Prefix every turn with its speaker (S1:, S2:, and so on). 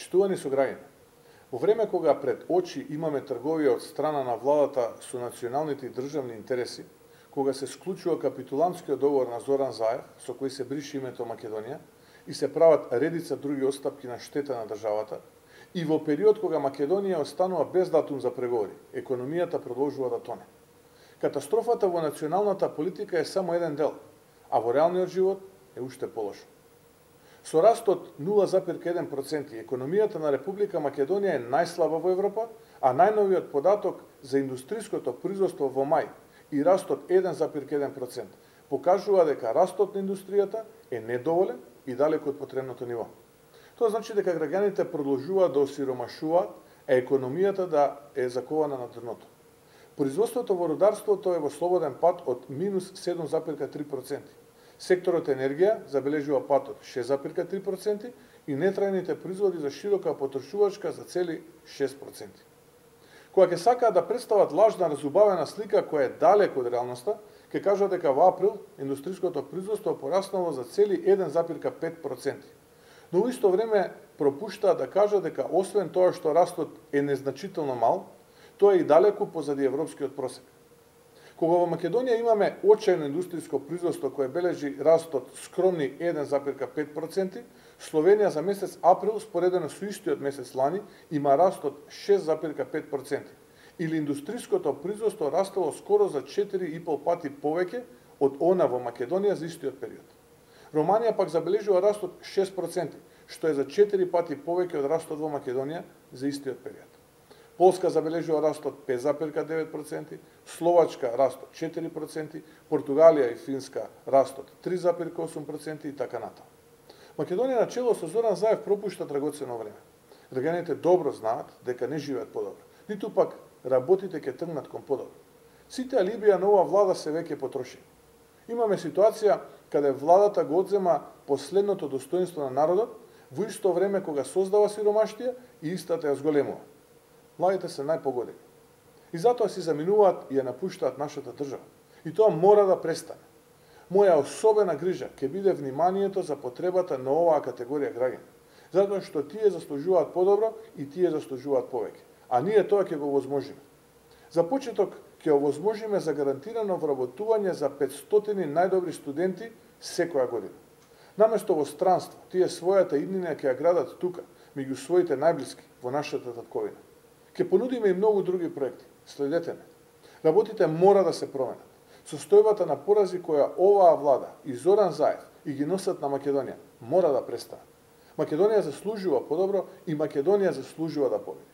S1: Почитувани сограѓани, во време кога пред очи имаме трговија од страна на владата со националните и државни интереси, кога се склучува капитулантскиот договор на Зоран Заев, со кој се брише името Македонија, и се прават редица други отстапки на штета на државата, и во период кога Македонија останува без датум за преговори, економијата продолжува да тоне. Катастрофата во националната политика е само еден дел, а во реалниот живот е уште полошо. Со раст од 0,1%, економијата на Република Македонија е најслаба во Европа, а најновиот податок за индустриското производство во мај и раст од 1,1% покажува дека растот на индустријата е недоволен и далеку од потребното ниво. Тоа значи дека граѓаните продолжуваат да осиромашуваат, а економијата да е закована на дното. Производството во рударството е во слободен пат од минус 7,3%. Секторот енергија забележува пат од 6,3% и нетрајните производи за широка потрошувачка за цели 6%. Кога ќе сакаат да представат лажна разубавена слика која е далеко од реалноста, ќе кажат дека во април индустриското производство пораснало за цели 1,5%. Но во исто време пропуштаат да кажат дека освен тоа што растот е незначително мал, тоа е и далеку позади европскиот просек. Кога во Македонија имаме очајно индустриско производство кое бележи раст од скромни 1,5%, Словенија за месец април, споредено со истиот месец лани, има раст од 6,5%, или индустриското производство растало скоро за 4,5 пати повеќе од она во Македонија за истиот период. Романија пак забележува раст од 6%, што е за 4 пати повеќе од растот во Македонија за истиот период. Полска забележува раст од 5,9%, Словачка раст од 4%, Португалија и Финска раст од 3,8% и така натаму. Македонија на чело со Зоран Заев пропушта драгоцено време. Граѓаните добро знаат дека не живеат подобро, ниту пак работите ќе тргнат кон подобро. Сите алибија на ова влада се веќе потрошени. Имаме ситуација каде владата го одзема последното достоинство на народот во исто време кога создава сиромаштија и истата ја зголемува. Младите се најпогодени. И затоа си заминуваат и ја напуштаат нашата држава. И тоа мора да престане. Моја особена грижа ќе биде вниманието за потребата на оваа категорија граѓани, затоа што тие заслужуваат подобро и тие заслужуваат повеќе, а ние тоа ќе го возможиме. За почеток ќе овозможиме за гарантирано вработување за 500 најдобри студенти секоја година. Наместо во странство, тие својата иднина ќе ја градат тука, меѓу своите најблиски, во нашата татковина. Ќе понудиме и многу други проекти. Следете ме. Работите мора да се променат. Состојбата на порази која оваа влада и Зоран Заев и ги носат на Македонија мора да престане. Македонија заслужува подобро и Македонија заслужува да победи.